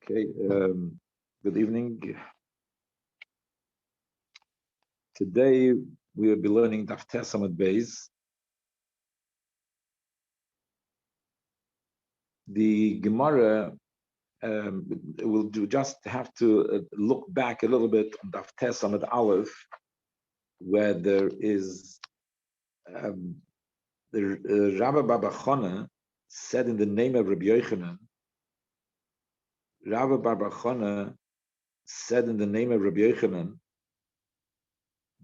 Okay, good evening. Today we will be learning Daf Tesamad Beis. The Gemara will just have to look back a little bit on Daf Tesamad Aleph, where there is the Rabbi Baba Chana said in the name of Rabbi Yochanan. Rabbi Baba Chana said in the name of Rabbi Yochanan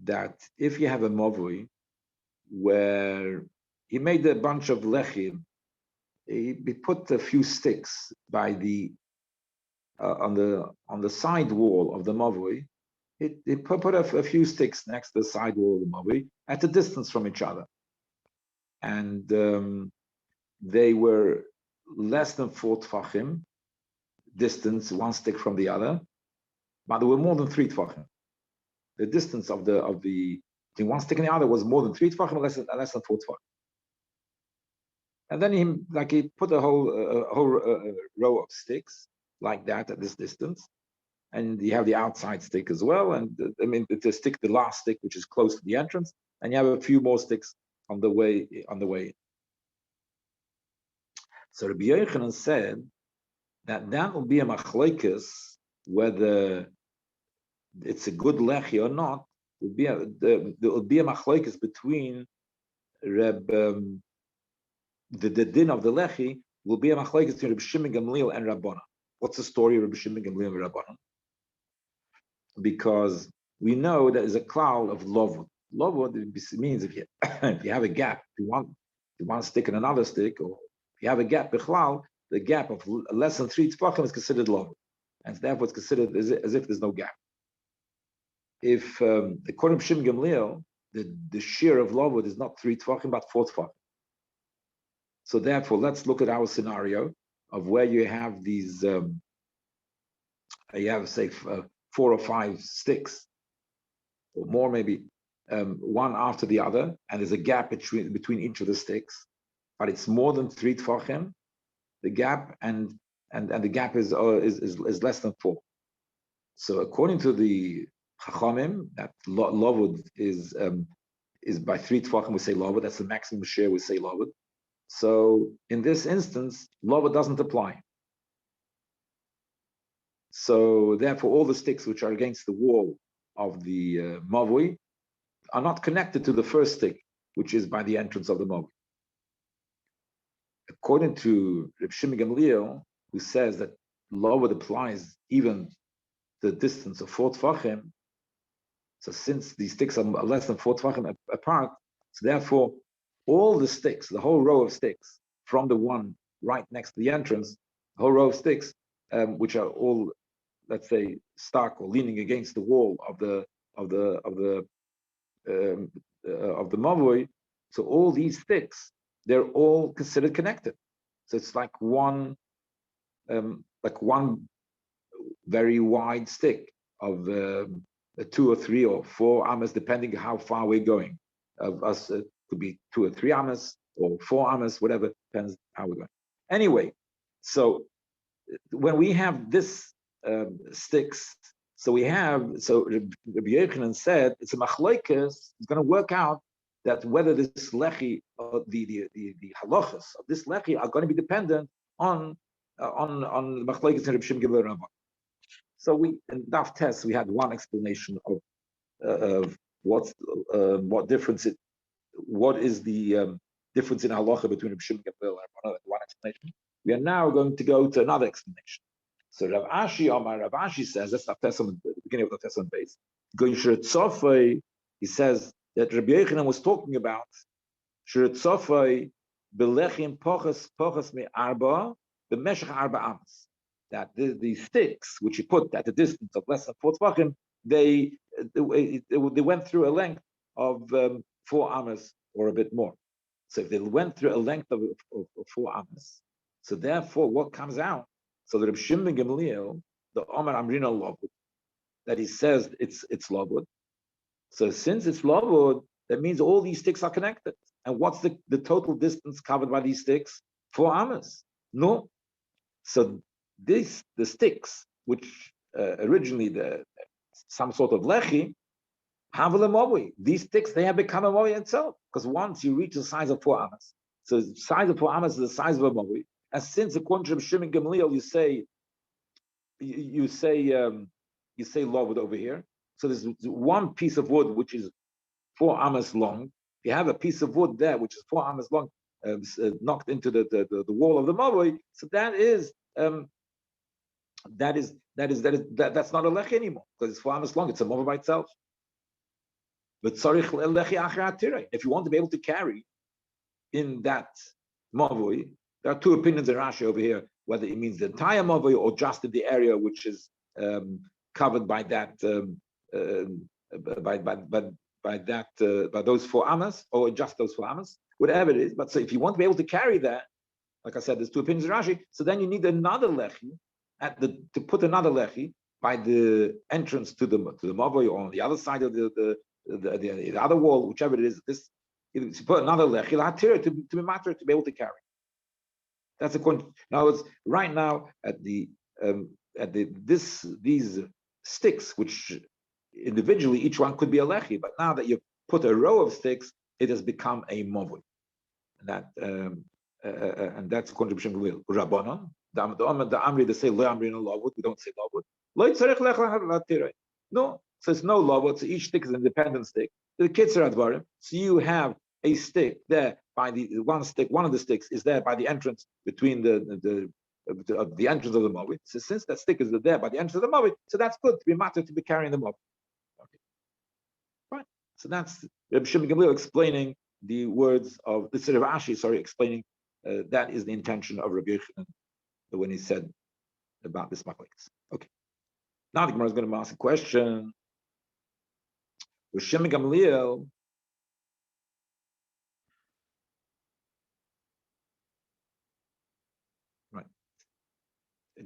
that if you have a mavui where he made a bunch of lechim, he put a few sticks by the on the side wall of the mavui. He put a few sticks next to the side wall of the mavui at a distance from each other, and they were less than 4 tfachim distance, one stick from the other, but they were more than 3 tfachim. The distance of the between one stick and the other was more than 3 tfachim, less than 4 tfachim. And then he put a whole row of sticks like that at this distance, and you have the outside stick as well. And the last stick which is close to the entrance, and you have a few more sticks on the way. So Rabbi Yochanan said that will be a machlokes whether it's a good lechi or not. There will be a machlokes between the din of the lechi will be a machlokes between Rabbi Shimon Gamliel and Rabbanan. What's the story of Rabbi Shimon Gamliel and Rabbanan? Because we know there is a cloud of lovud. Lovud means if you have a gap, if you want to stick in another stick, or if you have a gap, the gap of less than 3 tefachim is considered lovud, and therefore it's considered as if there's no gap. If according to Shimon Gamliel, the shear of lovud is not 3 tefachim but 4 tefachim. So therefore, let's look at our scenario of where you have these, you have say 4 or 5 sticks, or more maybe, one after the other, and there's a gap between each of the sticks, but it's more than 3 tefachim, the gap, and the gap is less than 4. So according to the Chachamim, that lovud is by 3 tefachim we say lovud. That's the maximum share we say lovud. So in this instance, lovud doesn't apply. So therefore, all the sticks which are against the wall of the mavui are not connected to the first stick, which is by the entrance of the mavui. According to Reb Shimon Gamliel, who says that lovud applies even the distance of 4 tefachim, so since these sticks are less than 4 tefachim apart, so therefore all the sticks, the whole row of sticks from the one right next to the entrance, the whole row of sticks, which are all, let's say, stuck or leaning against the wall of the mavui, so all these sticks, they're all considered connected. So it's like one very wide stick of 2 or 3 or 4 amas, depending how far we're going. Of us, it could be 2 or 3 amas or 4 amas, whatever, depends how we're going. Anyway, so when we have this sticks, so Rabbi Yochanan said it's a machlokes. It's going to work out that whether this lechi, the halachas of this lechi are going to be dependent on machlokes and Rabbi Shimon Gamliel and Rabbanan. So in Daf Tes we had one explanation of what difference what is the difference in halacha between Rabbi Shimon Gamliel and Rabbanan. One explanation. We are now going to go to another explanation. So Rav Ashi says, that's the beginning of the Tesson base. He says that Rabbi Yochanan was talking about Shiratzofei belechim pochas me arba b'meshach arba amas. That the sticks which he put at a distance of less than 4 tefachim, they went through a length of 4 amas or a bit more. So if they went through a length of 4 amas, so therefore what comes out? So the Reb Shimon Gamliel, the Omer Amrina Lovud, that he says it's Lovud. So since it's Lovud, that means all these sticks are connected. And what's the total distance covered by these sticks? 4 amas. No. So the sticks, which originally some sort of lechi, have a mavoi. These sticks, they have become a mavoi itself, because once you reach the size of 4 amas, so the size of 4 amas is the size of a mavoi. And since according to Shimon Gamliel, you say lovud over here. So there's one piece of wood which is 4 amas long. If you have a piece of wood there which is 4 amas long, knocked into the wall of the mavoi, so that's not a lechi anymore, because it's 4 amas long. It's a mavoi by itself. But if you want to be able to carry in that mavoi, there are 2 opinions in Rashi over here, whether it means the entire mavoi or just in the area which is covered by that by those 4 amas, or just those 4 amas, whatever it is. But so if you want to be able to carry that, like I said, there's 2 opinions in Rashi. So then you need another lechi to put another lechi by the entrance to the mavoi, or on the other side of the other wall, whichever it is. This you put another lechi to be matter to be able to carry. That's according. Now it's right now these sticks, which individually each one could be a lechi, but now that you put a row of sticks, it has become a mavoi. And that's according to B'Shem Rabbanon. The Amri, they say lo Amri no lavud. We don't say lavud. Lo yitzarech lecha. No, so it's no lavud. So each stick is an independent stick. The kitzur advarim. So you have a stick there by one of the sticks is there by the entrance between the entrance of the mavoi. So since that stick is there by the entrance of the mavoi, so that's good to be matter to be carrying the mavoi. Okay, fine. So that's Rabbi Shimon Gamliel explaining the words of the Rav Ashi. Explaining that is the intention of Rabbi Yochanan when he said about this machlokes. Okay. Now the Gemara is going to ask a question. Rabbi Shimon Gamliel.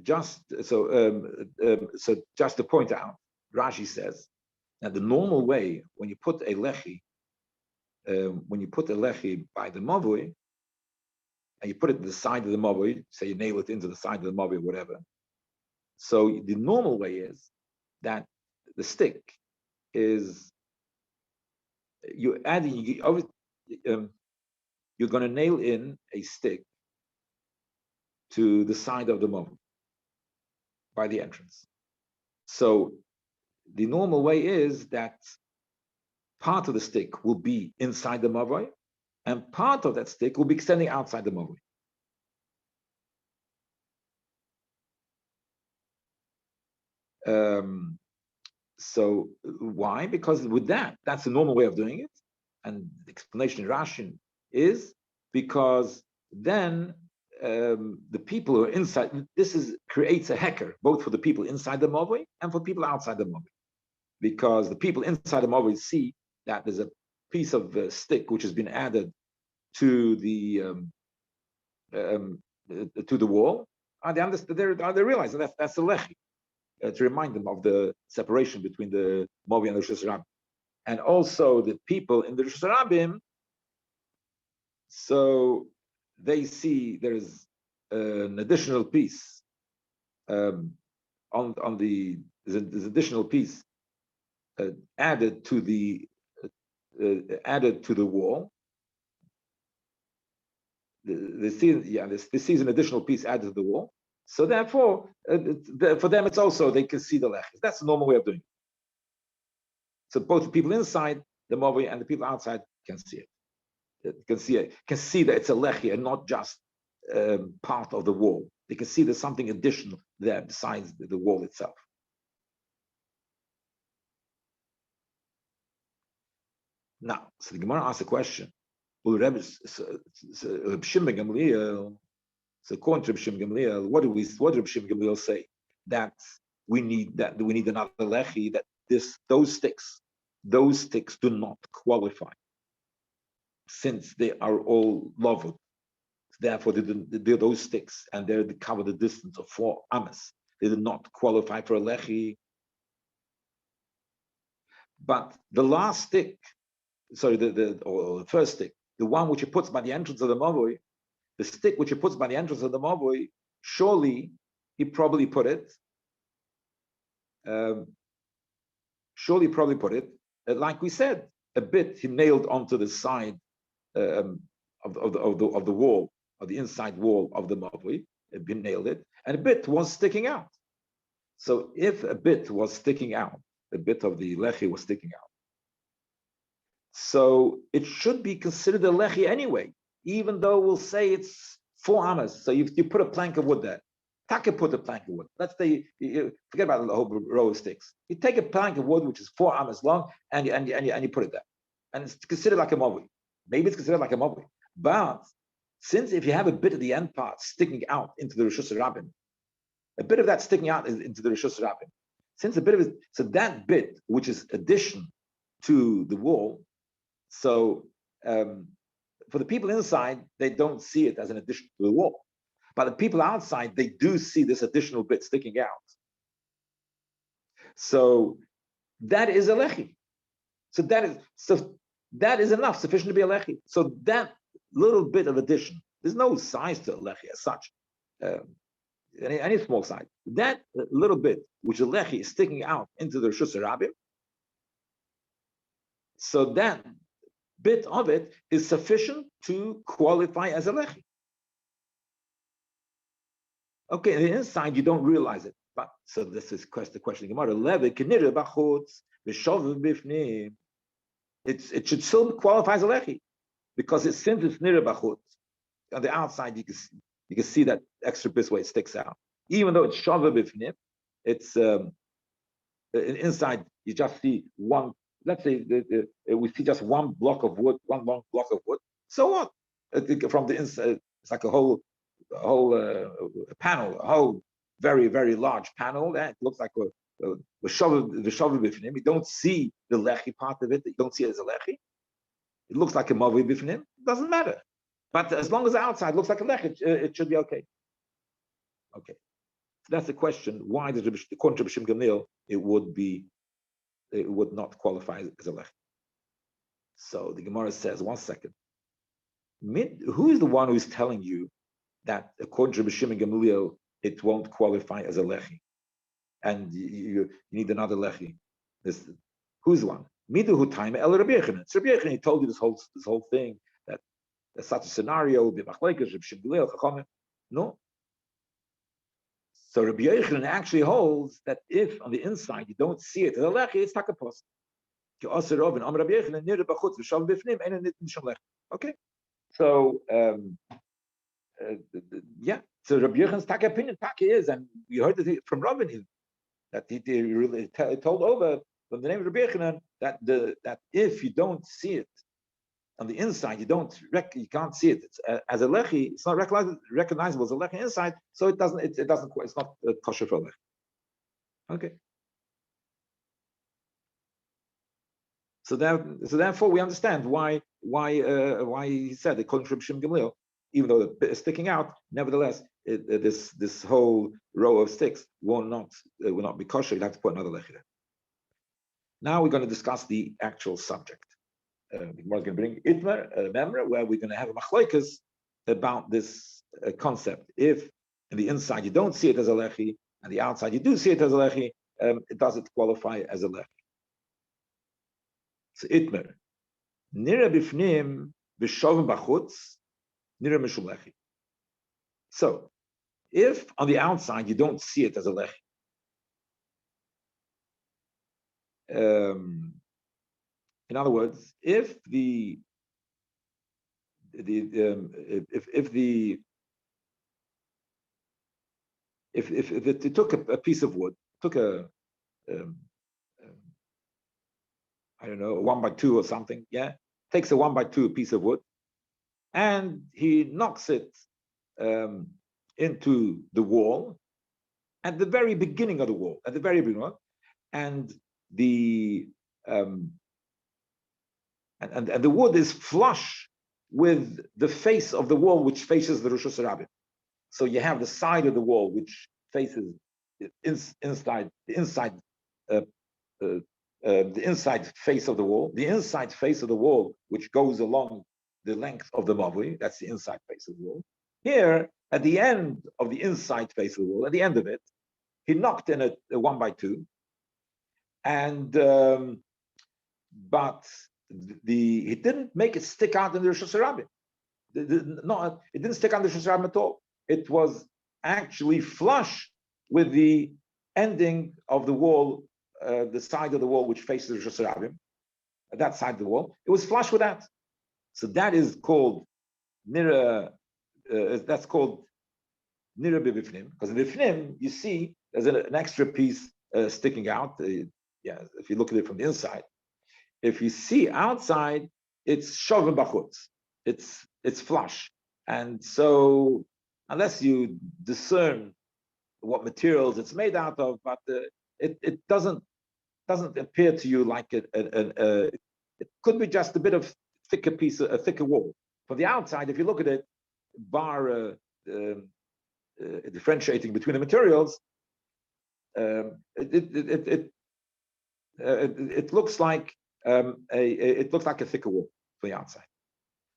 Just to point out, Rashi says that the normal way when you put a lechi by the mavoi, and you put it to the side of the mavoi, say you nail it into the side of the mavoi, whatever. So the normal way is that the stick is you're going to nail in a stick to the side of the mavoi by the entrance. So the normal way is that part of the stick will be inside the mavoi, and part of that stick will be extending outside the mavoi. So why? Because with that's the normal way of doing it, and the explanation in Rashi is because then the people who are inside, creates a hecker both for the people inside the mavoi and for people outside the mavoi, because the people inside the mavoi see that there's a piece of stick which has been added to the wall. They understand. They realize that that's the lechi to remind them of the separation between the mavoi and the Rishus Rabbim, and also the people in the Rishus Rabbim. So they see there's an additional piece there's additional piece added to the wall. They see an additional piece added to the wall. So therefore, for them it's also they can see the lechis. That's the normal way of doing it. So both the people inside the mavoi and the people outside can see it. Can see that it's a lechi and not just part of the wall. They can see there's something additional there besides the wall itself. Now, so the Gemara asks a question. Well, Rabbi Shimon Gamliel, so according to Rabbi Shimon Gamliel, what did Rabbi Shimon Gamliel say? That we need another lechi, that those sticks do not qualify, since they are all loved. Therefore, those sticks, and they cover the distance of 4 amas. They did not qualify for a lechi. But the last stick, the first stick, the one which he puts by the entrance of the mavoi, the stick which he puts by the entrance of the mavoi, surely he probably put it. Surely, probably put it like we said, a bit he nailed onto the side of the wall, of the inside wall of the mavli. He nailed it, and a bit was sticking out. So if a bit was sticking out, a bit of the lechi was sticking out, so it should be considered a lechi anyway, even though we'll say it's 4 amas. So you put a plank of wood there. Taka put a plank of wood. Let's say you forget about the whole row of sticks. You take a plank of wood which is 4 amas long, and you put it there, and it's considered like a mavli. Maybe it's considered like a mavli, but since if you have a bit of the end part sticking out into the Rishus Rabbin, a bit of that sticking out into the Rishus Rabbin, since a bit of it, so that bit which is addition to the wall, so for the people inside, they don't see it as an addition to the wall. But the people outside, they do see this additional bit sticking out. So that is a lechi. So that is enough, sufficient to be a lechi. So that little bit of addition, there's no size to a lechi as such, any small size. That little bit, which a lechi is sticking out into the Rishus Rabbim, so that bit of it is sufficient to qualify as a lechi. Okay, on the inside you don't realize it, but so this is the question. It should still qualify as a lechi because since it's nira bachutz. On the outside you can see that extra bit where it sticks out, even though it's shava bifnim. It's inside you just see one. Let's say we see just one block of wood, one long block of wood. So what? From the inside, it's like a whole panel, a whole very, very large panel. That looks like the shava bifnim. You don't see the lechi part of it. You don't see it as a lechi. It looks like a mavi bifnim. It doesn't matter. But as long as the outside looks like a lechi, it should be okay. Okay. So that's the question. Why does according to B'Shim Gamliel, it would not qualify as a lechi? So the Gemara says, 1 second. Who is the one who is telling you that according to B'Shim Gamliel, it won't qualify as a lechi? And you need another lechi. Who's the one? Midu Hutaim El Rabbi Yochanan. Rabbi Yochanan, he told you this whole thing that there's such a scenario will be machlekes B'Shim Gamliel Chachamim. No. So Rabbi Yochanan actually holds that if on the inside you don't see it as a lechi, it's takapos. Okay. So yeah. So Rabbi Yochanan's taka opinion, taka is, and we heard it from Rabbi that he really told over from the name of Rabbi Yochanan that if you don't see it on the inside, you can't see it. It's, as a lechi, it's not recognizable as a lechi inside, so it's not kosher for a lechi. Okay. So therefore we understand why he said according to Shim Gamliel, even though the bit is sticking out, nevertheless this whole row of sticks will not be kosher. You'll have to put another lechi there. Now we're going to discuss the actual subject. We're going to bring Itmar, a memra, where we're going to have a machlokes about this concept. If in the inside you don't see it as a lechi, and the outside you do see it as a lechi, does it qualify as a lechi? So Itmar, nira bifnim b'shovim b'chutz, nira mishum lechi. So if on the outside you don't see it as a lechi, in other words, if you took a piece of wood, took a I don't know, a 1x2 or something, yeah, takes a 1x2 piece of wood, and he knocks it into the wall at the very beginning of the wall, and the and the wood is flush with the face of the wall which faces the Rishus Rabbim. So you have the side of the wall which faces the inside face of the wall, the inside face of the wall which goes along the length of the mavli. That's the inside face of the wall. Here At the end of the inside face of the wall, at the end of it, he knocked in a 1x2, and but he didn't make it stick out in the Rosh Hashanah. No, it didn't stick on the Rosh Hashanah at all. It was actually flush with the ending of the wall, the side of the wall which faces the Rosh Hashanah, that side of the wall. It was flush with that. So that is called nira. That's called nira b'bifnim, because in bifnim you see there's an extra piece sticking out. Yeah, if you look at it from the inside. If you see outside, it's shovim bachutz. It's flush, and so unless you discern what materials it's made out of, but it doesn't appear to you like it could be just a bit of thicker piece, a thicker wall. From the outside, if you look at it, bar differentiating between the materials, it looks like it looks like a thicker wall from the outside.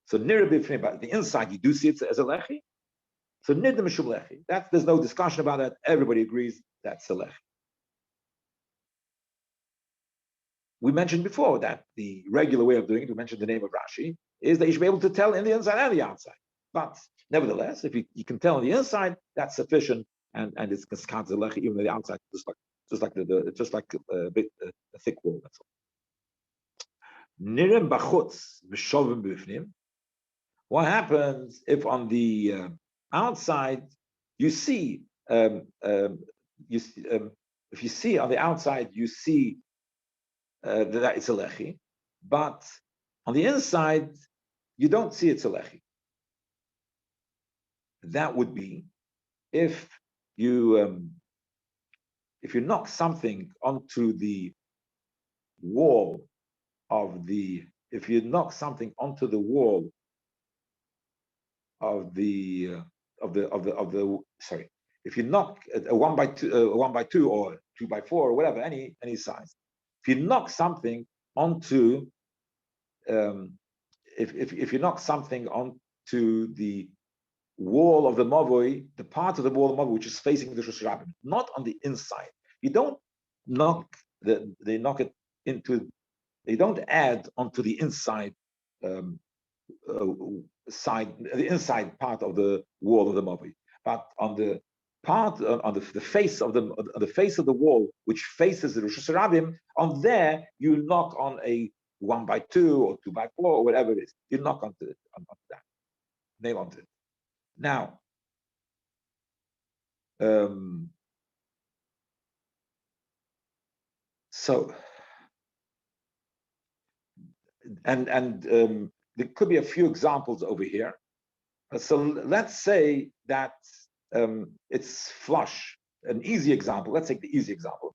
So nira b'fnei, but the inside you do see it as a lechi. So nidda mishum lechi. There's no discussion about that. Everybody agrees that's a lechi. We mentioned before that the regular way of doing it, we mentioned the name of Rashi, is that you should be able to tell in the inside and the outside. But nevertheless, if you can tell on the inside, that's sufficient, and it's counted as a lechi even on the outside, just like a thick wall. That's all. Nirem bachutz v'shovim b'fnim. What happens if on the outside you see, if you see on the outside you see that it's a lechi, but on the inside you don't see it's a lechi? That would be if you knock something onto the wall of the, if you knock something onto the wall of the sorry, if you knock a 1x2 or 2x4 or whatever, any size, if you knock something onto if you knock something onto the wall of the mavoi, the part of the wall of the mavoi which is facing the Rosh Hashanah, not on the inside. You don't knock they knock it into. They don't add onto the inside side, the inside part of the wall of the mavoi, but on the part on the face of the wall which faces the Rosh Hashanah, on there you knock on a 1x2 or 2x4 or whatever it is. You knock onto that, nail onto it. Now, so and there could be a few examples over here. So let's say that it's flush. An easy example. Let's take the easy example.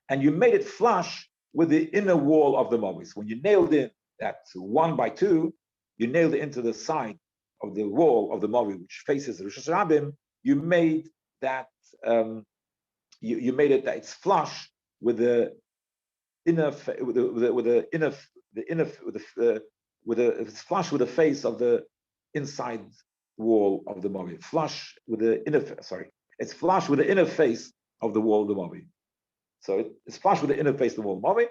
And you made it flush with the inner wall of the mavoi. When you nailed in that 1x2, you nailed it into the side of the wall of the mavoi which faces the Rosh Hashanah. You made that you made it that it's flush with the inner it's flush with the face of the inside wall of the mavoi. Flush with the it's flush with the inner face of the wall of the mavoi. So it's flush with the inner face of the wall of the mavoi,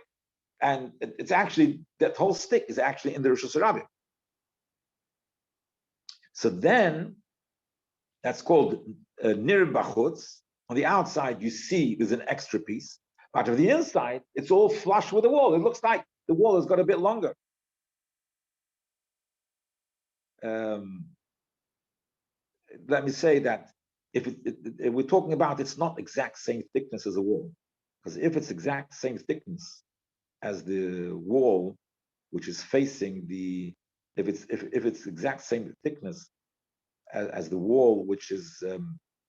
and it's actually, that whole stick is actually in the Rosh Hashanah. So then that's called nir bachutz. On the outside you see there's an extra piece, but on the inside it's all flush with the wall. It looks like the wall has got a bit longer. Let me say that if we're talking about, it's not exact same thickness as a wall, because if it's exact same thickness as the wall which is facing the, if it's exact same thickness as the wall which is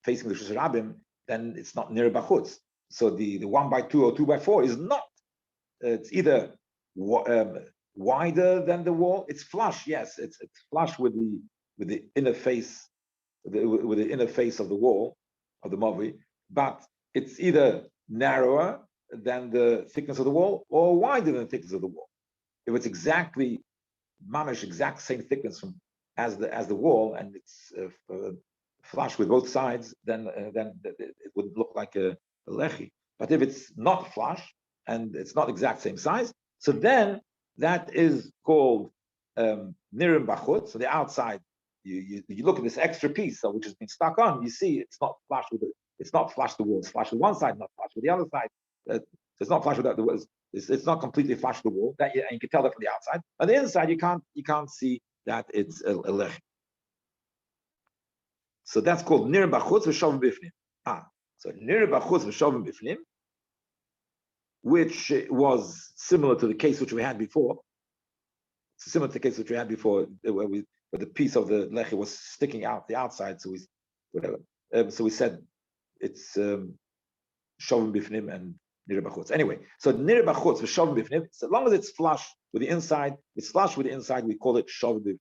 facing the Rosh Hashanah, then it's not near bachutz. So the 1x2 or 2x4 is not. It's either wider than the wall. It's flush. Yes, it's flush with the inner face, with the inner face of the wall of the mavoi, but it's either narrower than the thickness of the wall or wider than the thickness of the wall. If it's exactly mamish, exact same thickness as the wall, and it's flush with both sides, then it would look like a lechi. But if it's not flush and it's not exact same size, so then that is called nirim bachut. So the outside, you look at this extra piece, which has been stuck on. You see, it's not flush with it. It's not flush the wall. It's flush with one side, not flush with the other side. It's not flush with the wall. It's not completely flush the wall. And you can tell that from the outside. On the inside, you can't see that it's a lechi. So that's called nirim bachutz v'shovim bifnim. So nirim bachutz v'shovim bifnim, which was similar to the case which we had before. Similar to the case which we had before, where the piece of the lechi was sticking out the outside. So we said it's shovim bifnim and nirim bachutz. Anyway, so nirim bachutz v'shovim bifnim. So long as it's flush with the inside, we call it shovim bifnim.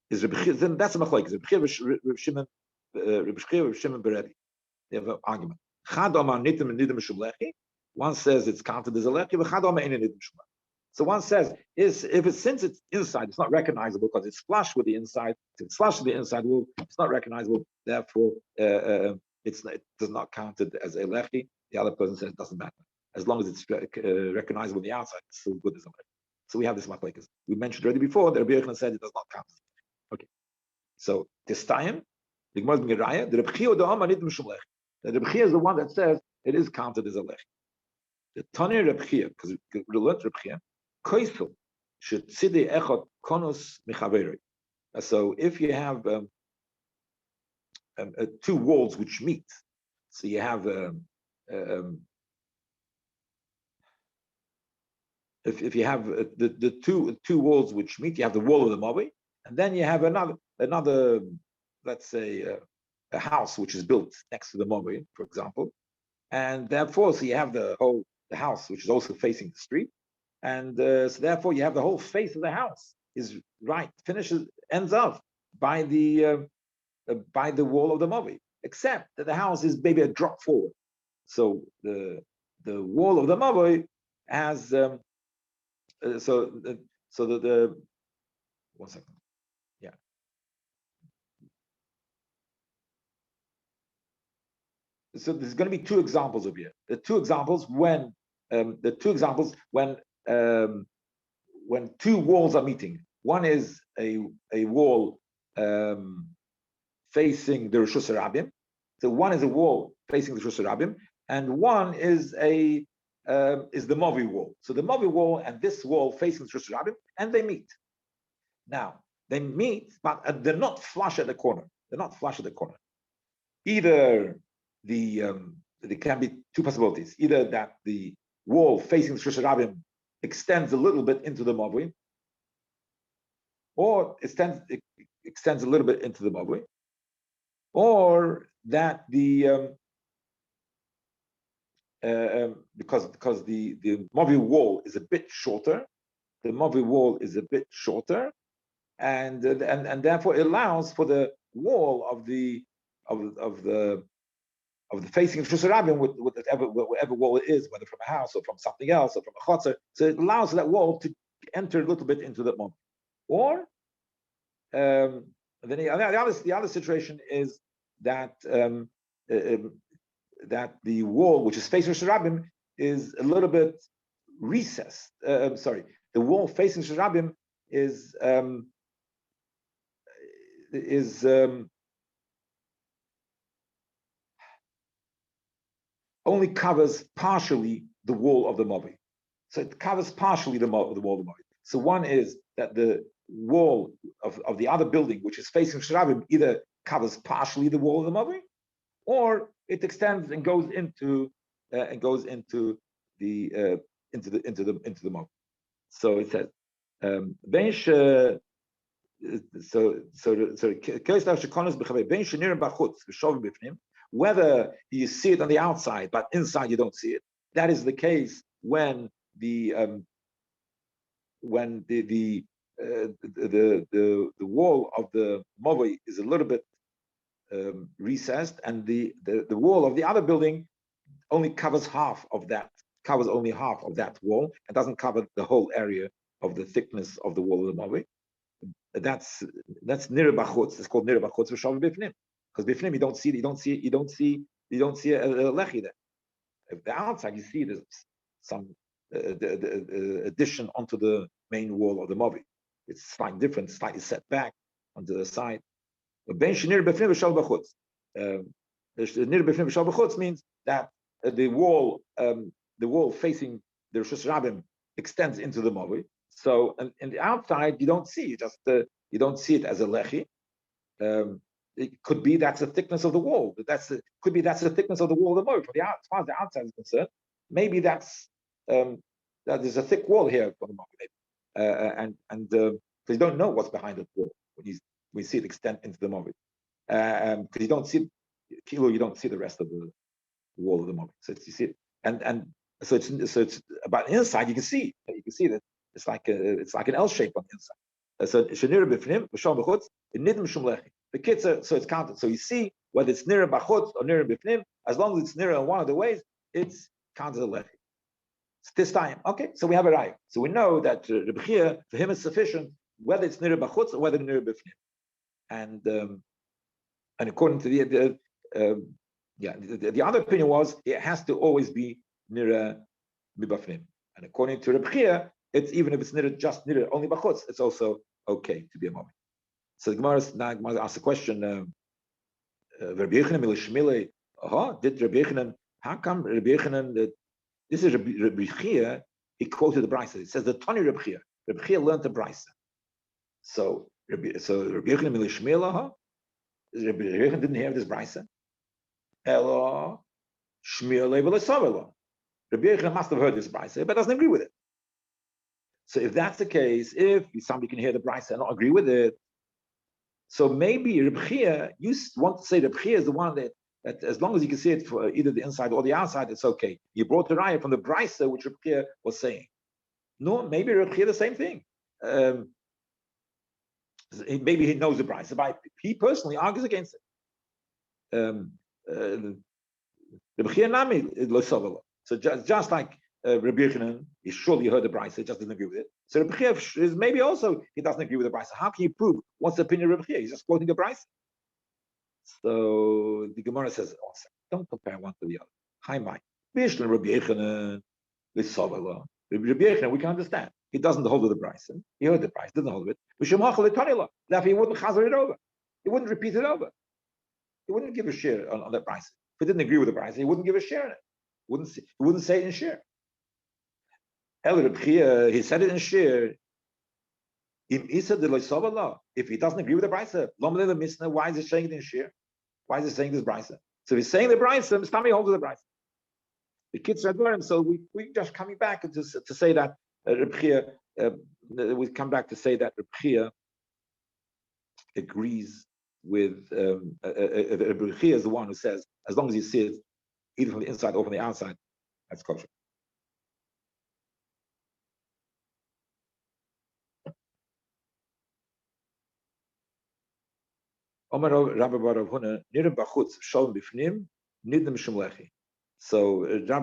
Then that's a machlokes. Rabbi Shimon Berebi. They have an argument. One says it's counted as a lechi. So one says since it's inside, it's not recognizable because it's flush with the inside. If it's flush with the inside wall, it's not recognizable. Therefore, it does not count it as a lechi. The other person says it doesn't matter as long as it's recognizable on the outside. It's still good as a lechi. So we have this machlokes. We mentioned already before that Rabbi Yochanan said it does not count. Okay, so this time the Gemara is being raya. The Rabbi Chia is the one that says it is counted as a lech. The Tani Rabbi Chia, because we learned Rabbi Chia, koisel should tzidei echad konus michaveri. So if you have two walls which meet, so you have if you have the two walls which meet, you have the wall of the Mavi. And then you have another, let's say, a house which is built next to the Mavi, for example, and therefore, so you have the house which is also facing the street, and so therefore you have the whole face of the house is ends up by the wall of the Mavi, except that the house is maybe a drop forward. So the wall of the Mavi has one second. Yeah. So there's going to be two examples of here. The two examples when two walls are meeting. One is a wall facing the Rishus Harabim. So one is a wall facing the Rishus Harabim, and one is the Mavi wall. So the Mavi wall and this wall facing the Rishus Harabim, and they meet. Now they meet, but they're not flush at the corner. Either there can be two possibilities. Either that the wall facing the Rishus Harabim extends a little bit into the Mavi, or it extends a little bit into the Mavi, or that because the Mavi wall is a bit shorter, and therefore it allows for the wall of the facing of Rishus Harabim with whatever wall it is, whether from a house or from something else or from a chotzer. So it allows that wall to enter a little bit into the Mavi. Or then the other situation is that that the wall which is facing Rishus Harabim is a little bit recessed. The wall facing Rishus Harabim is only covers partially the wall of the Mavi. So it covers partially the wall of the Mavi. So one is that the wall of the other building, which is facing Rishus Harabim, either covers partially the wall of the Mavi, or it extends and goes into the Mavi. So it says whether you see it on the outside but inside you don't see it. That is the case when the wall of the Mavi is a little bit recessed, and the wall of the other building only covers only half of that wall and doesn't cover the whole area of the thickness of the wall of the Mavi. That's nir bachutz. It's called nir bachutz v'shavim bifnim. because bifnim you don't see a lechi there. If the outside you see there's some addition onto the main wall of the mobi. It's slightly different, slightly set back onto the side. Ben shenir bifnim v'shal b'chutz. Nir bifnim v'shal b'chutz means that the wall facing the Rosh Rabbim extends into the mobi. So, in the outside, you don't see it. You don't see it as a lechi. It could be that's the thickness of the wall. That's the thickness of the wall of the mobi. As far as the outside is concerned, maybe that there's a thick wall here for the mobi, and because you don't know what's behind the wall when we see it extend into the mobi, because you don't see the rest of the wall of the mobi. So you see it, and so it's about inside. You can see that it's like an L shape on the inside. So shenir b'fnim v'shal b'chutz nidim shum lechi. The kitzur, so it's counted. So you see whether it's nira b'chutz or nira b'fnim, as long as it's nira in one of the ways, it's counted as a lechi. So this time, okay. So we have a raya. So we know that Rabbi Chia, for him is sufficient whether it's nira b'chutz or whether nira b'fnim. And according to the other opinion was it has to always be nira b'fnim. And according to Rabbi Chia, it's even if it's just nira only b'chutz, it's also okay to be a moment. So the Gemara asks the question: Rabbi Yochanan milishmile? Did Rabbi Yochanan? How come Rabbi Yochanan? This is Rabbi Chia. He quoted the brisa. It says the Tani Rabbi Chia. Rabbi Chia learned the brisa. So Rabbi Yochanan milishmile? Rabbi Yochanan didn't hear this brisa. Elo shmile v'lesavelo. Rabbi Yochanan must have heard this brisa, but doesn't agree with it. So if that's the case, if somebody can hear the brisa and not agree with it, so maybe Rabbi Chia, you want to say Rabbi Chia is the one that as long as you can see it for either the inside or the outside, it's okay. You brought the raya from the brisa, which Rabbi Chia was saying. No, maybe Rabbi Chia the same thing. Maybe he knows the brisa, but he personally argues against it. Rabbi Chia nami lo savelo. So just like Rabbi Yochanan, he surely heard the brisa, just didn't agree with it. So Rabbi Chia is maybe also he doesn't agree with the brisa. How can you prove what's the opinion of Rabbi Chia? He's just quoting the brisa. So the Gemara says, don't compare one to the other. Hi, Mike. Rabbi Yochanan, Rabbi Yochanan, we can understand. He doesn't hold with the brisa. He heard the brisa, doesn't hold with it. Therefore, he wouldn't chazer it over. He wouldn't repeat it over. He wouldn't give a share on that brisa. If he didn't agree with the brisa, he wouldn't give a share in it. He wouldn't say it in share. He said it in share. If he doesn't agree with the brisa, why is he saying it in share? Why is he saying this brisa? So if he's saying the brisa, Mistami holds the brisa. The kids are learning, so we just coming back to say that Rabbi Chia, we come back to say that Rabbi Chia agrees with Rabbi Chia is the one who says as long as you see it either from the inside or from the outside, that's kosher. So Rabbi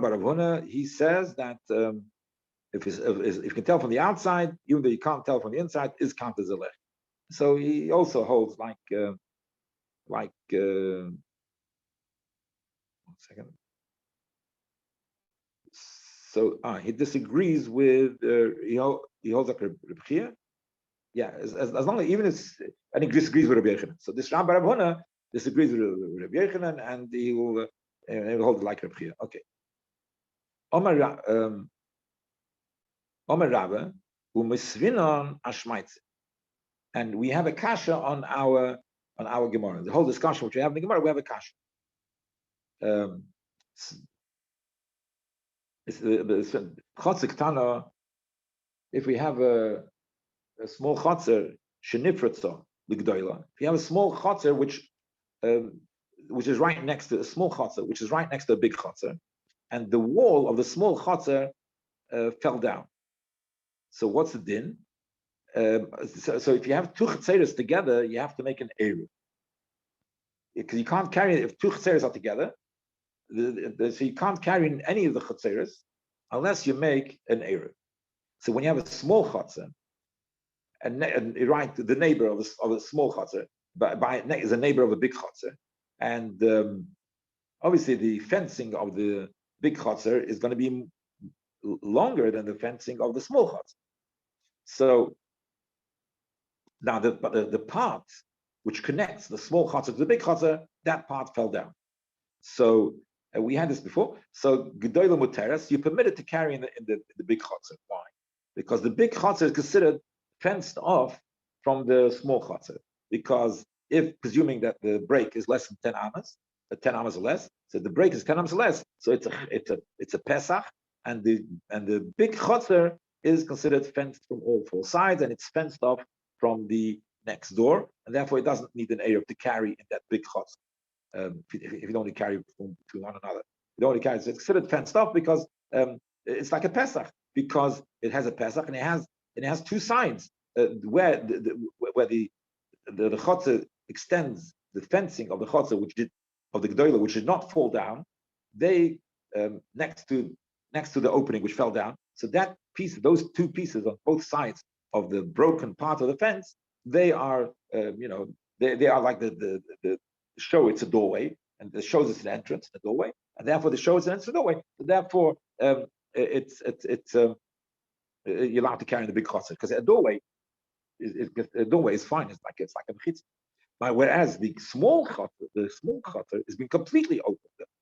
Rav Huna, he says that if you can tell from the outside, even though you can't tell from the inside, is counted as a lech. So he also holds like 1 second. So he disagrees with he holds like Rabbi Chia. Yeah, as long as even and he disagrees with Rabbi Yochanan. So this Rabbi Rav Huna disagrees with Rabbi Yochanan, and he will hold it like Rabbi Chia. Okay. Omer Rabbi u'misvinon ashmaitze, and we have a kasha on our Gemara. The whole discussion which we have in the Gemara, we have a kasha. If we have a small chotzer shenifratza l'gdoila. If you have a small chotzer which is right next to a small chotzer, which is right next to a big chotzer, and the wall of the small chotzer fell down. So what's the din? So if you have two chetzeres together, you have to make an eruv. Because you can't carry if two chetzeres are together. So you can't carry in any of the chetzeres unless you make an eruv. So when you have a small chotzer, and right, the neighbor of a small chotzer, by is a neighbor of a big chotzer, and obviously the fencing of the big chotzer is going to be longer than the fencing of the small chotzer. So now the part which connects the small chotzer to the big chotzer, that part fell down. So we had this before. So gedolah muteres, you're permitted to carry in the big chotzer. Why? Because the big chotzer is considered fenced off from the small chotzer. Because if presuming that the break is less than 10 amas, 10 amas or less, so the break is 10 amas or less, so it's a pesach, and the big chotzer is considered fenced from all four sides, and it's fenced off from the next door, and therefore it doesn't need an Eruv to carry in that big chotzer. If you only carry from one another, you only carry. So it's considered fenced off because it's like a pesach, because it has a pesach and it has two sides where the chotzer extends the fencing of the chotzer, of the gedolah, which did not fall down. They next to the opening which fell down. So that piece, those two pieces on both sides of the broken part of the fence, they are they are like the show it's a doorway, and the shows it's an entrance, a doorway, and therefore the show it's an entrance, a doorway. So therefore, you're allowed to carry in the big chotzer because a doorway is fine. It's like a mechitza. But whereas the small chotzer has been completely open.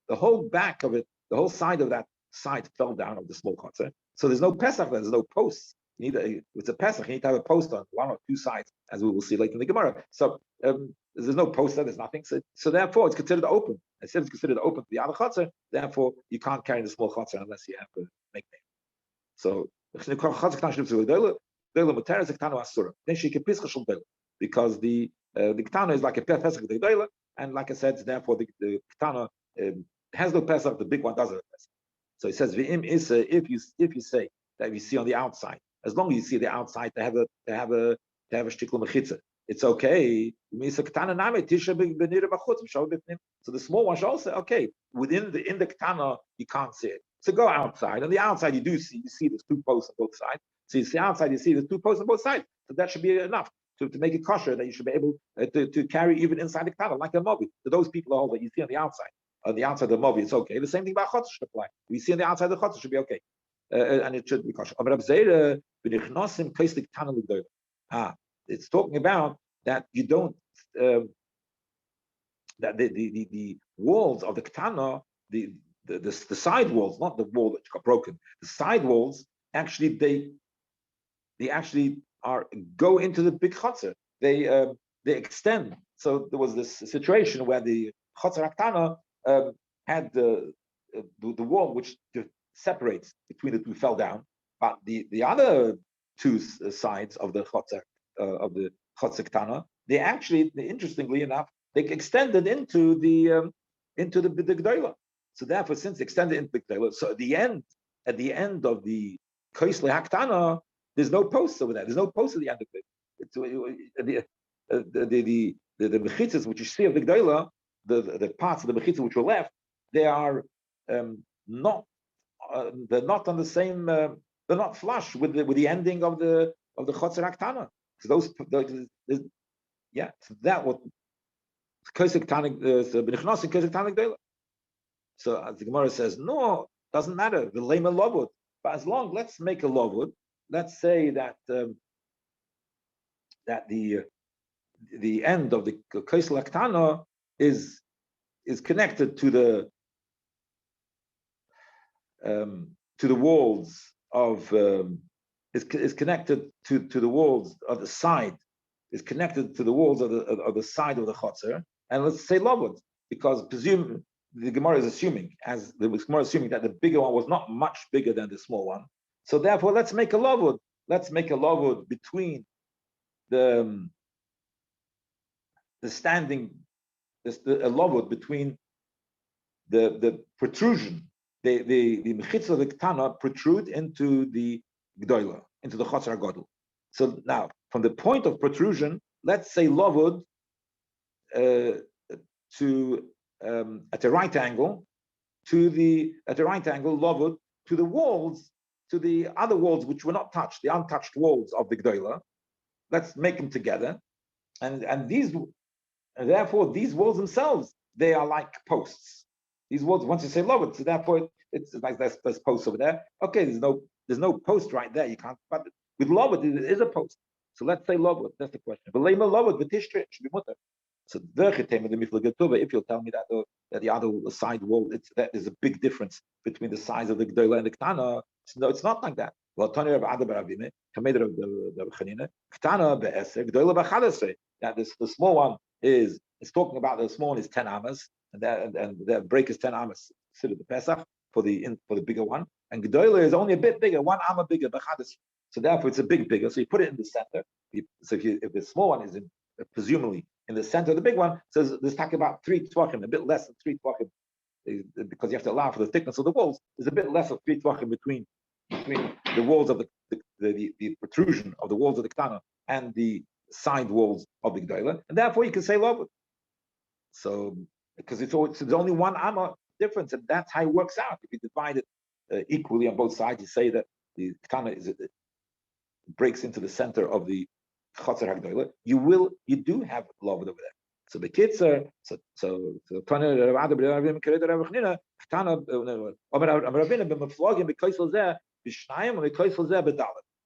The whole back of it, the whole side of that side fell down of the small chotzer. So there's no pesach. There's no posts. It's a pesach. You need to have a post on one or two sides, as we will see later in the Gemara. So there's no post there. There's nothing. So therefore, it's considered open. Instead, it's considered open to the other chotzer. Therefore, you can't carry the small chotzer unless you have a make name. So because the ketana is like a pesach gedolah, and like I said, therefore the ketana has no pesach. The big one doesn't have pesach. So it says v'im isa, if you say that you see on the outside, as long as you see the outside to have a shtikl mechitza, it's okay. So the small one should also okay. In the ketana you can't see it. So go outside. On the outside you see there's two posts on both sides. So you see outside, you see there's two posts on both sides. So that should be enough to make it kosher, that you should be able to carry even inside the ketana, like a mobi. To those people all that you see on the outside of the mobi, it's okay. The same thing about chotzer should apply. You see on the outside of the chotzer should be okay. And it should be kosher. It's talking about that you don't that the walls of the ketana, the side walls, not the wall that got broken, the side walls actually they actually go into the big chotzer. They extend. So there was this situation where the chotzer ketana had the wall which separates between the two fell down, but the other two sides of the chotzer ketana, they actually, interestingly enough, they extended into the gedolah. So therefore, since they extended into the gedolah, so at the end of the koisle haktana, there's no posts over there. There's no posts at the end of it. The mechitzas which you see of the gedolah, the parts of the mechitzah which were left, they are not they're not on the same. They're not flush with the ending of the chotzer haktana. So so that what koisle b'nichnas in koisle ketana gedolah. So as the Gemara says, no, doesn't matter. The lema lovud, but as long let's make a lovud. Let's say that that the end of the koisle ketana is connected to the walls of is connected to the walls of the side, is connected to the walls of the side of the chotzer, and let's say lovud, because the Gemara is assuming, that the bigger one was not much bigger than the small one. So therefore, let's make a lovud. Let's make a lovud between the standing, a lovud between the protrusion, the mechitzah of the ketana protrude into the gedolah, into the chotzer hagadol. So now, from the point of protrusion, let's say lovud at a right angle lovud to the walls, to the other walls which were not touched, the untouched walls of the gedolah. Let's make them together, and therefore these walls themselves they are like posts. These walls, once you say loved, so therefore it's like there's posts over there. Okay, there's no post right there. You can't. But with loved, there is a post. So let's say loved. That's the question. But lema loved with tishtre should be mutter. So if you'll tell me that the other side wall, that there's a big difference between the size of the gdoila and the ktana. No, it's not like that. Well, Tanya of Adar II, Kamed of the Chanina, ktana be'eser, gdoila b'chadasre. That the small one is talking about the small one is 10 amas, and the break is 10 amas. Consider the Pesach for the bigger one, and gdoila is only a bit bigger, 1 amma bigger b'chadasre. So therefore, it's a big bigger. So you put it in the center. So if the small one is presumably in the center of the big one, says there's talking about 3 tvachim, a bit less than 3 tvachim, because you have to allow for the thickness of the walls. There's a bit less of 3 tvachim between the walls of the protrusion of the walls of the ktana and the side walls of the gdoila, and therefore you can say love. So because it's only 1 amma difference, and that's how it works out. If you divide it equally on both sides, you say that the ktana breaks into the center of the Chotzer HaGdoila, you do have love over there. So the kitzer, so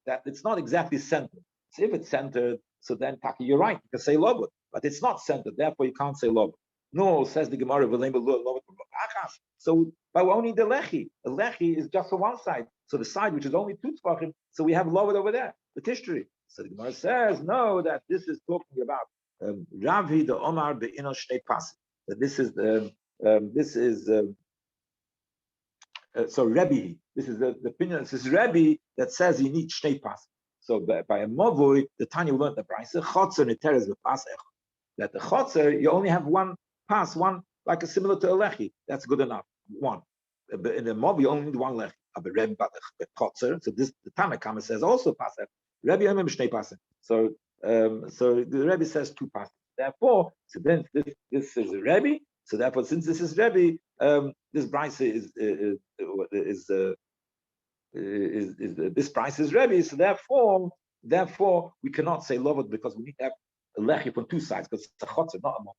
that it's not exactly centered. So if it's centered, so then Taki, you're right, you can say love, but it's not centered, therefore you can't say love. No, says the Gemara. So by only the lechi is just on one side. So the side which is only 2 tvachim, so we have love over there, the tishtri. So the Gemara says, no, that this is talking about Ravi the Omar be'ino shnei pasim. That this is so Rabbi. This is the opinion. This is Rabbi that says you need shnei pasim. So by a mavoi, the Tanya learned the brayse chotzer niteres bepas echad. That the chotzer you only have one pass, one like a similar to a lechi. That's good enough. One. But in the mavoi you only need one lechi. But Rabbi the chotzer. So this the Tanakama says also pass. Rabbi Yomim Shnei Pasim. So the Rabbi says 2 pasim. Therefore, so then this is a Rabbi. So therefore, since this is Rabbi, this brayse is this price is Rabbi. So therefore we cannot say loved because we need to have a lechi from 2 sides because it's a chotzer, not a mom.